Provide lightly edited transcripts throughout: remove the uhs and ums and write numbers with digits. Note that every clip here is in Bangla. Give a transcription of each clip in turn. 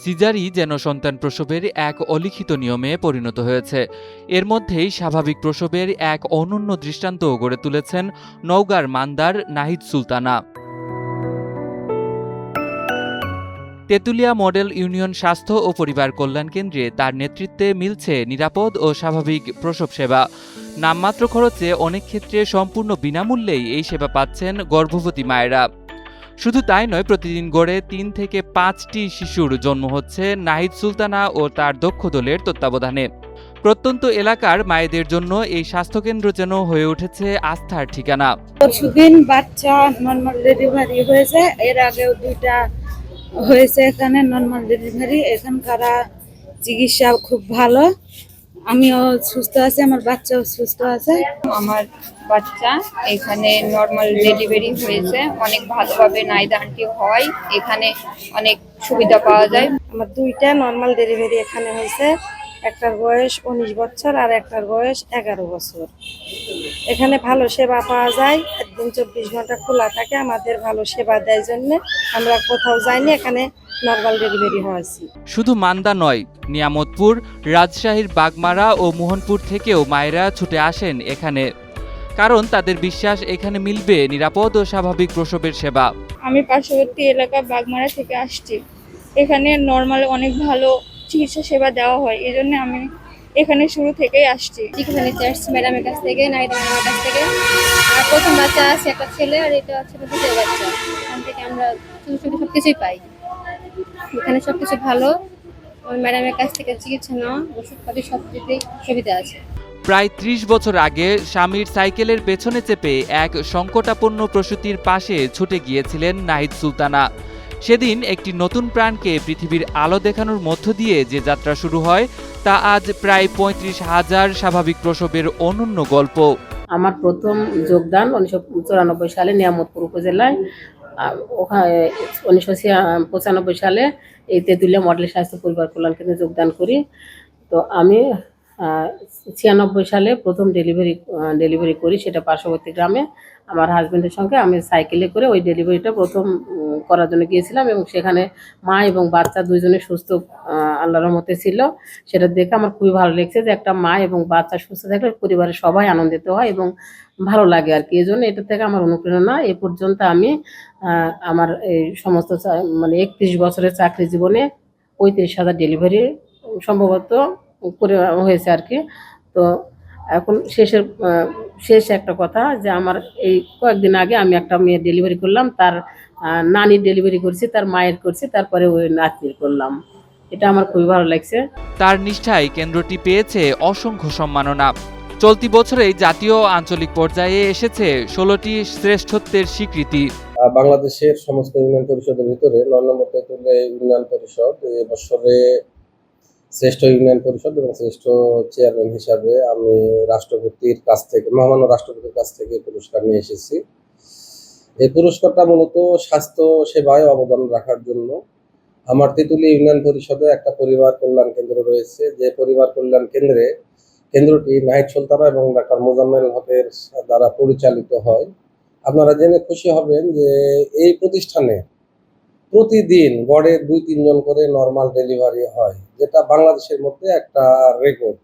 সিজারই যেন সন্তান প্রসবের এক অলিখিত নিয়মে পরিণত হয়েছে। এর মধ্যেই স্বাভাবিক প্রসবের এক অনন্য দৃষ্টান্তও গড়ে তুলেছেন নওগাঁর মান্দার নাহিদ সুলতানা। তেঁতুলিয়া মডেল ইউনিয়ন স্বাস্থ্য ও পরিবার কল্যাণ কেন্দ্রে তার নেতৃত্বে মিলছে নিরাপদ ও স্বাভাবিক প্রসব সেবা। নামমাত্র খরচে অনেক ক্ষেত্রে সম্পূর্ণ বিনামূল্যেই এই সেবা পাচ্ছেন গর্ভবতী মায়েরা। শুধু তাই নয়, প্রতিদিন গড়ে ৩ থেকে ৫টি শিশুর জন্ম হচ্ছে নাহিদ সুলতানা ও তার দক্ষ দলের তত্ত্বাবধানে। প্রত্যন্ত এলাকার মায়েদের জন্য এই স্বাস্থ্যকেন্দ্র যেন হয়ে উঠেছে আস্থার ঠিকানা। পরশুদিন বাচ্চা নর্মাল ডেলিভারি হয়েছে, এর আগেও 2টা হয়েছে এখানে নর্মাল ডেলিভারি। এখানকার চিকিৎসা খুব ভালো, আমিও সুস্থ আছি, আমার বাচ্চাও সুস্থ আছে। আমার বাচ্চা এখানে নর্মাল ডেলিভারি হয়েছে, অনেক ভালোভাবে নাইদা আন্টি হয়, এখানে অনেক সুবিধা পাওয়া যায়। আমার 2টা নর্মাল ডেলিভারি এখানে হয়েছে, একটার বয়স 19 বছর আর একটার বয়স 11 বছর। এখানে ভালো সেবা পাওয়া যায়, একদিন 24 ঘন্টা খোলা থাকে, আমাদের ভালো সেবা দেয় জন্য আমরা কোথাও যাইনি, এখানে নর্মাল ডেলিভারি হয়েছি। শুধু মান্দা নয়, নিয়ামতপুর, রাজশাহীর বাগমারা ও মোহনপুর থেকেও মায়েরা ছুটে আসেন এখানে, কারণ তাদের বিশ্বাস এখানে মিলবে নিরাপদ ও স্বাভাবিক প্রসবের সেবা। আমি পার্শ্ববর্তী এলাকা বাগমারা থেকে আসছি, এখানে নর্মাল অনেক ভালো চিকিৎসা সেবা দেওয়া হয়, এই জন্য আমি এখানে শুরু থেকেই আসছি। চিকিৎসা নিতে আসছি ম্যাডামের কাছ থেকে, নাহিদ ম্যাডামের কাছ থেকে। আর প্রথম বাচ্চা আছে একটা ছেলে, আর এটা হচ্ছে দ্বিতীয় বাচ্চা। এখান থেকে আমরা সবকিছুই পাই, এখানে সবকিছু ভালো। ওই ম্যাডামের কাছ থেকে চিকিৎসা নেওয়া, ওষুধপাতি সব কিছুতেই সুবিধা আছে। প্রায় ৩০ বছর আগে স্বামীর সাইকেলের পেছনে চেপে এক সংকটাপন্ন প্রসূতির পাশে ছুটে গিয়েছিলেন নাহিদ সুলতানা। সেদিন একটি নতুন প্রাণকে পৃথিবীর আলো দেখানোর মধ্য দিয়ে যে যাত্রা শুরু হয়, তা আজ প্রায় ৩৫,০০০ স্বাভাবিক প্রসবের অনন্য গল্প। আমার প্রথম যোগদান 1994 সালে নিয়ামতপুর উপজেলায়, ওখানে 1995 সালে এই তেঁতুলিয়া মডেল স্বাস্থ্য পরিবার কল্যাণ কেন্দ্রে যোগদান করি। তো আমি 96 সালে প্রথম ডেলিভারি করি, সেটা পার্শ্ববর্তী গ্রামে আমার হাজবেন্ডের সঙ্গে। আমি সাইকেলে করে ওই ডেলিভারিটা প্রথম করার জন্য গিয়েছিলাম, এবং সেখানে মা এবং বাচ্চা দুইজনে সুস্থ আল্লাহর রহমতে ছিল। সেটা দেখে আমার খুবই ভালো লেগেছে যে একটা মা এবং বাচ্চা সুস্থ থাকলে পরিবারের সবাই আনন্দিত হয় এবং ভালো লাগে আর কি। এই জন্য এটা থেকে আমার অনুপ্রেরণা। এ পর্যন্ত আমি আমার এই সমস্ত মানে 31 বছরের চাকরি জীবনে 35,000 ডেলিভারি সম্ভবত করে হয়েছে আর কি। তো এখন শেষ একটা কথা, যে আমার এই কয়েকদিন আগে আমি একটা মেয়ের ডেলিভারি করলাম, তার নানির ডেলিভারি করছি, তার মায়ের করছি, তারপরে ওই নাতনির করলাম। এটা আমার খুবই ভালো লাগছে। তার নিষ্ঠায় কেন্দ্রটি পেয়েছে অসংখ্য সম্মাননা। চলতি বছরেই জাতীয় ও আঞ্চলিক পর্যায়ে এসেছে 16টি শ্রেষ্ঠত্বের স্বীকৃতি। বাংলাদেশের সমস্ত ইউনিয়ন পরিষদের ভিতরে 9 নম্বর তেঁতুলিয়া ইউনিয়ন পরিষদ এবছরে শ্রেষ্ঠ ইউনিয়ন পরিষদ এবং শ্রেষ্ঠ চেয়ারম্যান হিসাবে আমি মহামান্য রাষ্ট্রপতির কাছ থেকে পুরস্কার নিয়ে এসেছি। এই পুরস্কারটা মূলত স্বাস্থ্য সেবায় অবদান রাখার জন্য। আমার তেঁতুলিয়া ইউনিয়ন পরিষদে একটা পরিবার কল্যাণ কেন্দ্র রয়েছে, যে পরিবার কল্যাণ কেন্দ্রটি নাহিদ সুলতানা এবং ডাক্তার মোজাম্মেল হকের দ্বারা পরিচালিত হয়। আপনারা জেনে খুশি হবেন যে এই প্রতিষ্ঠানে প্রতিদিন গড়ে 2-3 জন করে নর্মাল ডেলিভারি হয়, যেটা বাংলাদেশের মধ্যে একটা রেকর্ড।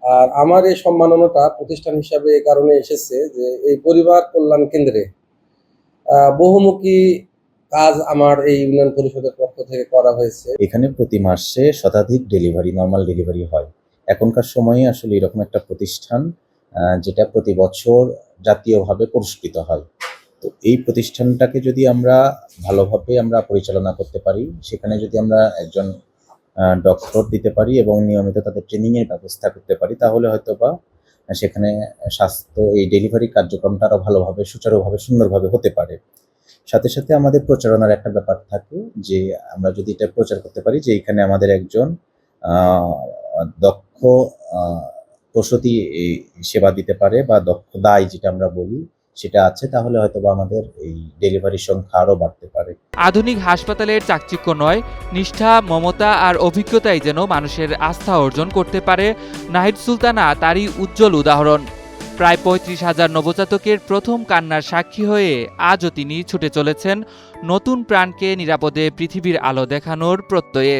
আর আমার এই সম্মাননাটা প্রতিষ্ঠান হিসাবে এই কারণে এসেছে যে এই পরিবার কল্যাণ কেন্দ্রে বহুমুখী কাজ আমার এই ইউনিয়ন পরিষদের পক্ষ থেকে করা হয়েছে। এখানে প্রতি মাসে শতাধিক নর্মাল ডেলিভারি হয়। এখনকার সময়ে আসলে এরকম একটা প্রতিষ্ঠান যেটা প্রতি বছর জাতীয়ভাবে পুরস্কৃত হয়। তো এই প্রতিষ্ঠানটাকে যদি আমরা ভালোভাবে পরিচালনা করতে পারি, সেখানে যদি আমরা একজন ডক্টর দিতে পারি এবং নিয়মিত তাদের ট্রেনিংয়ের ব্যবস্থা করতে পারি, তাহলে হয়তোবা সেখানে স্বাস্থ্য এই ডেলিভারি কার্যক্রমটা আরও ভালোভাবে, সুচারুভাবে, সুন্দরভাবে হতে পারে। সাথে সাথে আমাদের প্রচারণার একটা ব্যাপার থাকে, যে আমরা যদি এটা প্রচার করতে পারি যে এখানে আমাদের একজন দক্ষ প্রসূতি সেবা দিতে পারে, বা দক্ষ দায় যেটা আমরা বলি সেটা আছে, তাহলে হয়তোবা আমাদের এই ডেলিভারির সংখ্যা আরও বাড়তে পারে। আধুনিক হাসপাতালের চাকচিক্য নয়, নিষ্ঠা, মমতা আর অভিজ্ঞতাই যেন মানুষের আস্থা অর্জন করতে পারে নাহিদ সুলতানা তারই উজ্জ্বল উদাহরণ। প্রায় 35,000 নবজাতকের প্রথম কান্নার সাক্ষী হয়ে আজও তিনি ছুটে চলেছেন নতুন প্রাণকে নিরাপদে পৃথিবীর আলো দেখানোর প্রত্যয়ে।